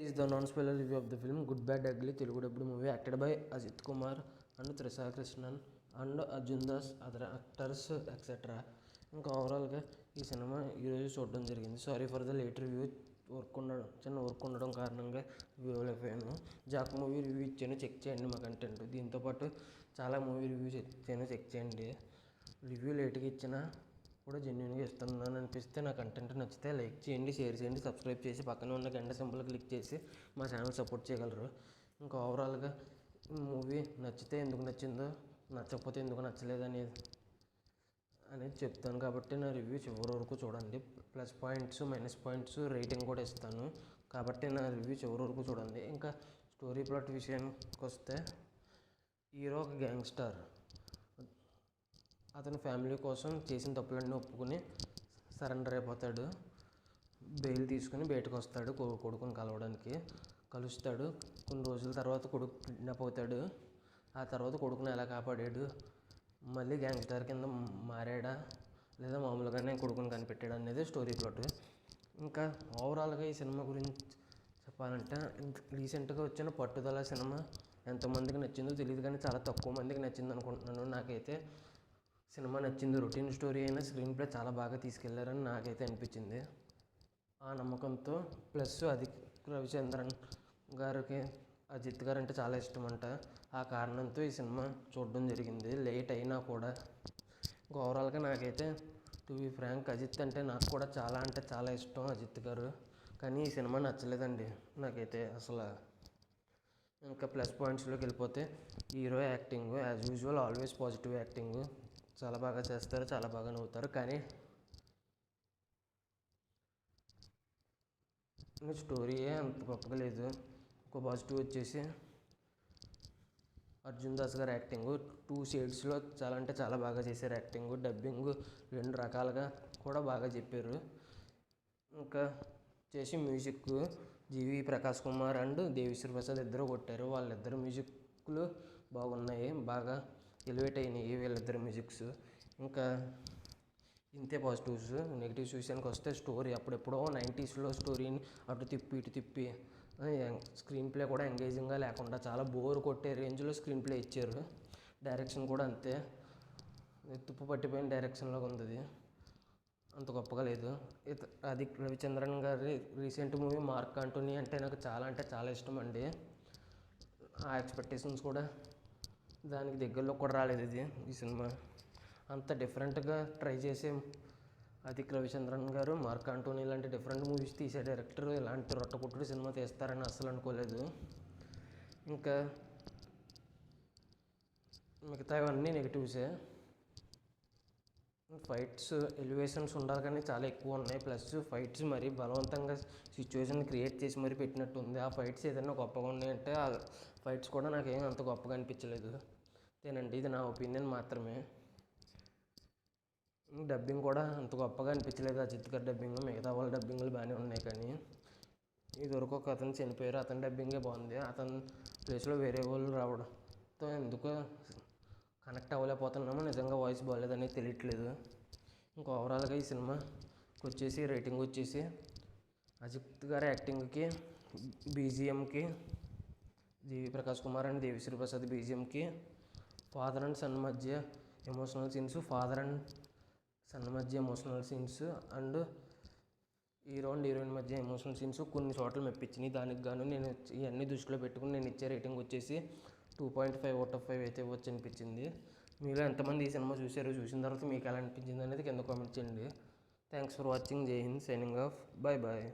Is the non-spoiler review of the film Good Bad Ugly Telugu dubbed movie acted by Ajit Kumar and Trisha Krishnan and Arjun Das, other actors etc. ఇంకా ఓవరాల్గా ఈ cinema ఈరోజు చూడడం జరిగింది. Sorry for the late review, చిన్న work ఉండడం కారణంగా review అయిపోయాను. జాక్ మూవీ రివ్యూ ఇచ్చాను, చెక్ చేయండి మా కంటెంట్. దీంతోపాటు చాలా మూవీ రివ్యూస్ ఇచ్చాను, చెక్ చేయండి. రివ్యూ లేట్గా ఇచ్చినా కూడా జెన్యున్గా ఇస్తున్నాను అనిపిస్తే, నా కంటెంట్ నచ్చితే లైక్ చేయండి, షేర్ చేయండి, సబ్స్క్రైబ్ చేసి పక్కన ఉన్న గంట సింబల్ క్లిక్ చేసి మా ఛానల్ సపోర్ట్ చేయగలరు. ఇంకా ఓవరాల్గా మూవీ నచ్చితే ఎందుకు నచ్చిందో, నచ్చకపోతే ఎందుకు నచ్చలేదు అనేది చెప్తాను. కాబట్టి నా రివ్యూ చివరి వరకు చూడండి. Plus points minus points rating కూడా ఇస్తాను. కాబట్టి నా రివ్యూ చివరి వరకు చూడండి. ఇంకా స్టోరీ ప్లాట్ విషయానికి వస్తే, హీరో ఒక గ్యాంగ్స్టర్. అతని ఫ్యామిలీ కోసం చేసిన తప్పులన్నీ ఒప్పుకొని సరెండర్ అయిపోతాడు. బెయిల్ తీసుకుని బయటకు వస్తాడు కొడుకుని కలుస్తాడు. కొన్ని రోజుల తర్వాత కొడుకు కిడ్నాప్ అవుతాడు. ఆ తర్వాత కొడుకుని ఎలా కాపాడాడు, మళ్ళీ గ్యాంగ్స్టర్ కింద మారాడా లేదా మామూలుగానే కొడుకుని కనిపెట్టాడు అనేది స్టోరీ ప్లాట్. ఇంకా ఓవరాల్గా ఈ సినిమా గురించి చెప్పాలంటే, రీసెంట్గా వచ్చిన పట్టుదల సినిమా ఎంతమందికి నచ్చిందో తెలియదు, కానీ చాలా తక్కువ మందికి నచ్చింది అనుకుంటున్నాను. నాకైతే సినిమా నచ్చింది. రొటీన్ స్టోరీ అయినా స్క్రీన్ ప్లే చాలా బాగా తీసుకెళ్లారని నాకైతే అనిపించింది. ఆ నమ్మకంతో ప్లస్ రవిచంద్రన్ గారికి అజిత్ గారు అంటే చాలా ఇష్టం అంట. ఆ కారణంతో ఈ సినిమా చూడడం జరిగింది, లేట్ అయినా కూడా. ఓవరాల్గా నాకైతే టు బి ఫ్రాంక్, అజిత్ అంటే నాకు కూడా చాలా అంటే చాలా ఇష్టం, అజిత్ గారు. కానీ ఈ సినిమా నచ్చలేదండి నాకైతే అసలు. ఇంకా ప్లస్ పాయింట్స్లోకి వెళ్ళిపోతే, hero acting as usual always positive acting, చాలా బాగా చేస్తారు, చాలా బాగా నవ్వుతారు. కానీ స్టోరీయే అంత గొప్పగా లేదు. ఒక పాజిటివ్ వచ్చేసి అర్జున్ దాస్ గారు యాక్టింగ్ 2 షేడ్స్లో చాలా అంటే చాలా బాగా చేశారు యాక్టింగ్. డబ్బింగ్ 2 రకాలుగా కూడా బాగా చెప్పారు. ఇంకా చేసి మ్యూజిక్ జీవి ప్రకాష్ కుమార్ అండ్ దేవిశ్రీ ప్రసాద్ ఇద్దరు కొట్టారు. వాళ్ళిద్దరు మ్యూజిక్లు బాగున్నాయి, బాగా ఎలివేట్ అయినాయి వీళ్ళిద్దరు మ్యూజిక్స్. ఇంకా ఇంతే పాజిటివ్స్. నెగిటివ్స్ విషయానికి వస్తే, స్టోరీ అప్పుడెప్పుడో 90స్లో స్టోరీని అటు తిప్పి ఇటు తిప్పి, స్క్రీన్ ప్లే కూడా ఎంగేజింగ్గా లేకుండా చాలా బోర్ కొట్టే రేంజ్లో స్క్రీన్ ప్లే ఇచ్చారు. డైరెక్షన్ కూడా అంతే, తుప్పు పట్టిపోయిన డైరెక్షన్లో ఉంది, అంత గొప్పగా లేదు. అది రవిచంద్రన్ గారి రీసెంట్ మూవీ మార్క్ ఆంటోనీ అంటే నాకు చాలా అంటే చాలా ఇష్టం అండి. ఆ ఎక్స్పెక్టేషన్స్ కూడా దానికి దగ్గరలో కూడా రాలేదు ఈ సినిమా. అంత డిఫరెంట్గా ట్రై చేసే రవిచంద్రన్ గారు మార్క్ ఆంటోనీ లాంటి డిఫరెంట్ మూవీస్ తీసే డైరెక్టర్ ఇలాంటి రొట్టపుట్టుడు సినిమా తీస్తారని అస్సలు అనుకోలేదు. ఇంకా మిగతావన్నీ నెగిటివ్సే. ఫైట్స్ ఎలివేషన్స్ ఉండాలి కానీ చాలా ఎక్కువ ఉన్నాయి. ప్లస్ ఫైట్స్ మరీ బలవంతంగా సిచ్యువేషన్ క్రియేట్ చేసి మరీ పెట్టినట్టు ఉంది. ఆ ఫైట్స్ ఏదైనా గొప్పగా ఉన్నాయంటే, ఆ ఫైట్స్ కూడా నాకేం అంత గొప్పగా అనిపించలేదు. అంతేనండి, ఇది నా ఒపీనియన్ మాత్రమే. డబ్బింగ్ కూడా అంత గొప్పగా అనిపించలేదు అజిత్ గారి డబ్బింగ్. మిగతా వాళ్ళ డబ్బింగ్లు బాగానే ఉన్నాయి, కానీ ఇదివరకు ఒక అతను చనిపోయారు, అతని డబ్బింగే బాగుంది. అతని ప్లేస్లో వేరే వాళ్ళు రావడంతో ఎందుకో కనెక్ట్ అవ్వలేకపోతున్నామో, నిజంగా వాయిస్ బాగాలేదనేది తెలియట్లేదు. ఇంకా ఓవరాల్గా ఈ సినిమాకి వచ్చేసి రేటింగ్ వచ్చేసి, అజిత్ గారి యాక్టింగ్కి, బీజిఎంకి, జీవి ప్రకాష్ కుమార్ అండ్ దేవిశ్రీ ప్రసాద్ బీజిఎంకి, ఫాదర్ అండ్ సన్ మధ్య emotional scenes and hero and heroine మధ్య ఎమోషనల్ సీన్స్ కొన్ని చోట్ల మెప్పించినాయి. దానికి గాను నేను ఇవన్నీ దృష్టిలో పెట్టుకుని నేను ఇచ్చే రేటింగ్ వచ్చేసి 2.5/5 అయితే ఇవ్వచ్చు అనిపించింది. మీలో ఎంతమంది ఈ సినిమా చూశారు, చూసిన తర్వాత మీకు ఎలా అనిపించింది అనేది కింద కామెంట్ చేయండి. Thanks for watching. Jai Hind. Signing off. Bye bye.